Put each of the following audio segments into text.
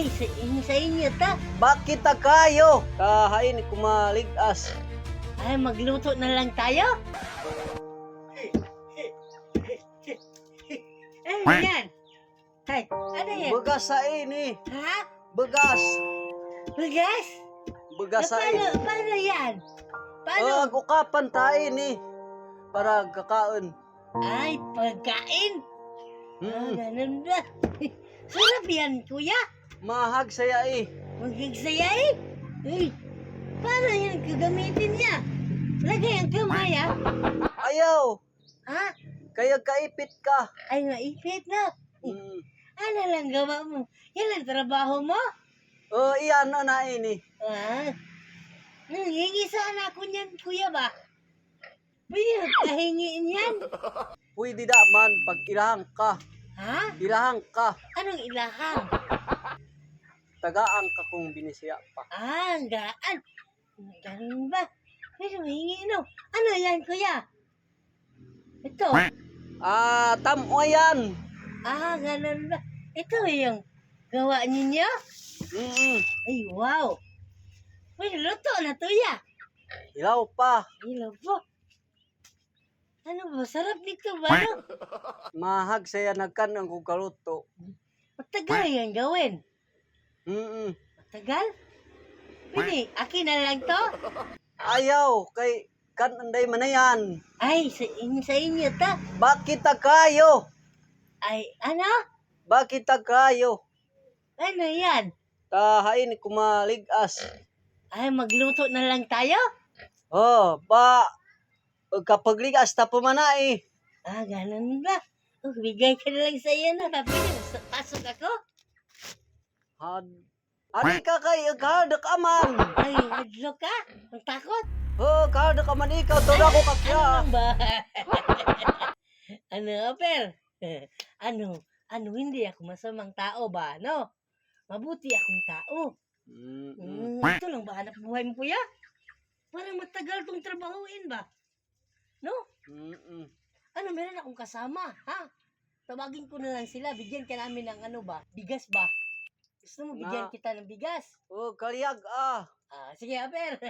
Ay, sa inyo ta. Bakit ta kayo? Kahain ko maligas. Ay, magluto na lang tayo. Ano yan? Ay, ano yan? Begas sa ini. Ha? Begas. Bigas? Begas sa ini. Paano yan? Paano? Ukapan ta ini. Para kakaon. Ay, pagkain. Ganun ba? Sarap yan, kuya. Mahag saya Magigsaya eh. Uy, paano yan gagamitin niya? Lagay ang kamay, ha? Ayaw. Ha? Kaya kaipit ka. Ay, maipit na. Ano lang gawa mo? Yan ang trabaho mo? Iyan na ini. Ah, hingi sana ako niyan, kuya ba? Pwede kahingiin yan. Pwede da man pag ilahang ka. Ha? Ilahang ka. Anong ilahang? Tagaan ka kung binisya pa. Ah, gaan. Ganun ba? Pwede mahingi, no? Ano yan, kuya? Ito. Tamo yan. Ah, ganun ba? Ito yung gawa ninyo? Ay, wow. Pwede luto na to, ya. Ilaw pa. Ilaw po. Ano ba? Sarap nito ba, no? Mahag saya nagkan ang kukaluto. Matagal yan gawin. Matagal? Pwede, akin na lang to. Ayaw, kay kan anday man na yan. Ay, sa inyo ta. Bakit ta kayo? Ay, ano? Bakit ta kayo? Ano yan? Kahain ko maligas. Ay, magluto na lang tayo? Kapag ligas ta pumanai. Ah, ganun ba? Bigay ka na lang sa iyo na. Pwede, pasok ako? Ari ka kay kada ka man. Ay, hadlo ka? Ang takot? Kada ka man ikaw to ko kakya. Ano ba? Ano, Aper? Ano, hindi ako masamang tao ba, no? Mabuti akong tao. Ito lang ba hanap buhay mo, kuya? Parang matagal tong trabahuin ba? No? Ano, meron akong kasama, ha? Tawagin ko na lang sila, bigyan ka namin ng ano ba? Bigas ba? Gusto mo bigyan kita ng bigas? Kaliyag Sige, Aper.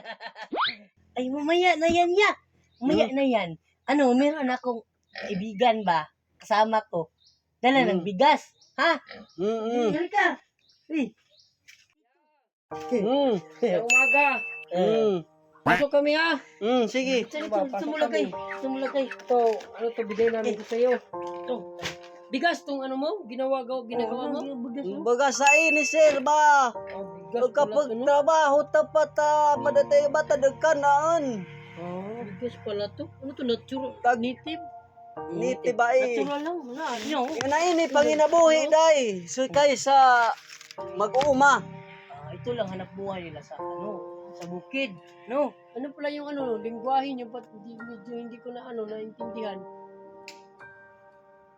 Ay, mamaya na yan, ya. Mamaya na yan. Ano, meron akong kaibigan ba? Kasama ko. Dala ng bigas, ha? Halika. Uy. Umaga. Pasok kami ha. Sige. Tumulagay. Ito, ano to bigay namin ko sa'yo. Ito. Bigas tong ano mo? Ginagawa mo? Baga sa ini sir ba? Bigas Kapag pala to, no? trabaho tapat madatay bata dagkanaan. Bigas pala to. Ano to? Natural? Native? Niti ba Natural lang. Wala. Ano? Yan na ini panginabuhi day. So kaysa mag-uuma. Ito lang hanap buhay nila sa sa bukid, no? Ano pala yung ano, lingwahe nyo? Ba't medyo hindi ko na naintindihan?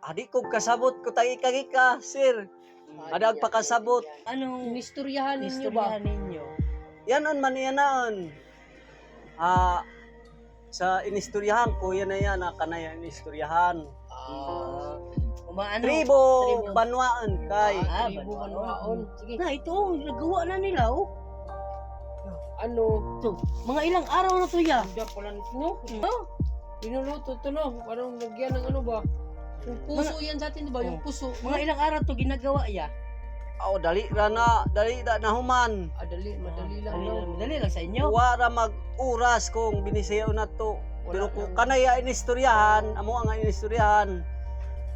Adi ko kasabot ko tagi-kagika sir. Adag pakasabot. Anong Inistoryahan ninyo ba? ninyo? Yan on man yan naon. Sa inistoryahan ko yan na yan kanaya inistoryahan. Tribo banwaan kay. Tribo banwaon. Sige. Na ito, nagawa na nila, oh. Ano? Ito, mga ilang araw na to, ya. Hindi pala nito. Pinuluto to no. Parang lagyan ng ano ba? Yung puso yan sa atin, di ba? Yung puso. Mga ilang araw to ginagawa, ya. Dali na human. Madali lang. No? Madali lang sa inyo. Wara mag-uras kung binisayo na to. Pero kung kanaya inistoryahan, amo ang inistoryahan.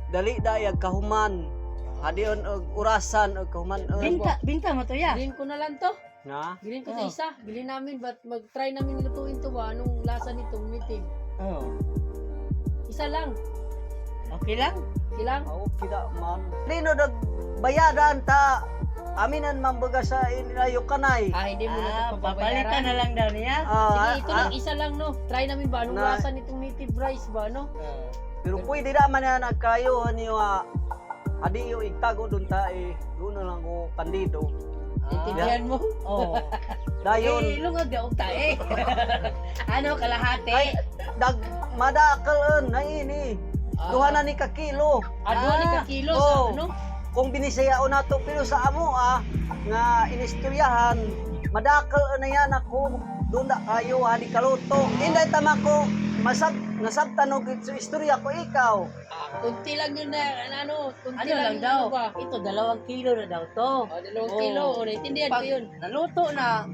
Dali dayag kahuman. Hadion og urasan og kahuman. Binta mo to, ya. Bilhin ko na lang to. Na? Bilhin ko sa isa. Bilhin namin. Ba't mag-try namin lutuin to ba? Anong lasa nito? Native. Isa lang. Okay lang? Ilang? Kita man. Lino dag bayadan ta. Aminan mambaga sa inayo kanay. Hindi mo na ito Papalitan na lang daw niya. Sige, ito lang. Isa lang, no? Try namin ba? Anong lasa nitong native rice ba, no? Pero pwede naman na nagkayo niyo adi yung itago dun ta doon na lang ko kandido. Intindihan mo? Oo. Dayon Lungag daw tae. Ano, kalahati? ay madakal na ini. Duha na ni ka kilo. Duha ni ka kilo sa ano? Kung binisayao nato pero sa amo nga inistoryahan, madakal na yan ako, doon na kayo, hadi kaluto. Hindi tama ko, nasabtanog sa istorya ko ikaw. Kunti lang yun na, kunti Ano lang yun, daw? ba? Ito, 2 kilo na daw to. 2 kilo, naintindihan ko Pag yun. naluto na,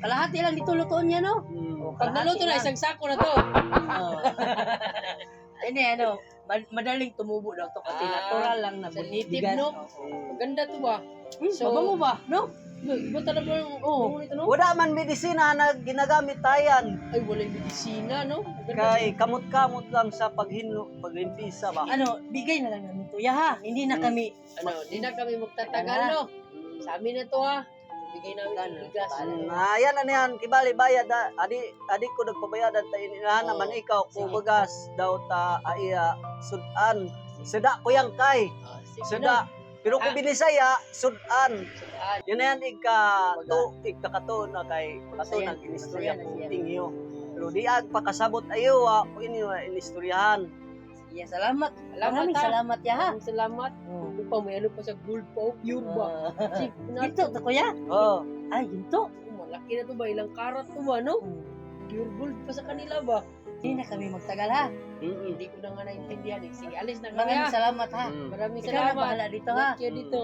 kalahati lang dito lutoon niya, no? Pag naluto na, isang sako na to. Oh. Ini ano, madaling tumubo daw to kasi natural lang na Sa bunit. native, bigas. no? Oo. Maganda to ba? So, mabango ba? No? Iba talaga yung nito, no? Wala man medisina na ginagamit tayan. Ay, wala yung medisina, no? Maganda. Kay kamot-kamot lang sa paglimpisa ba. Ano, bigay na lang namin to. Ha, hindi na kami. Di na kami magtatagal, no? Sa amin na to, ha? Bigay namin yung bigas. Ayan na yan, kibali bayad adi ko nagpabayadan ta inahan naman ikaw kung Sige. bagas daw ta aiya sudan. Suda ko yang kay. Suda. Pero kung binisaya, sudan. Yun na yan ikakato na kay kato Masaya, na inistorya masaya na ko siya. tingyo. Pero di ag pakasabot ayo kung inyo inistoryahan. Sige, salamat. Salamat, Maraming ha? salamat ya ha. Maraming salamat. Ito pa, may ano pa sa gold pa, pure ba? Cheap na Ginto to kuya. Oh. Ay, ginto. Malaki na to ba? Ilang karat to ba, no? Pure gold pa sa kanila ba? Hindi na kami magtagal ha. Hindi ko na nga naintindihan eh. Sige, alis na kami, Maraming ha? salamat ha. Maraming Ikaw na salamat. bahala dito ha. Thank you dito.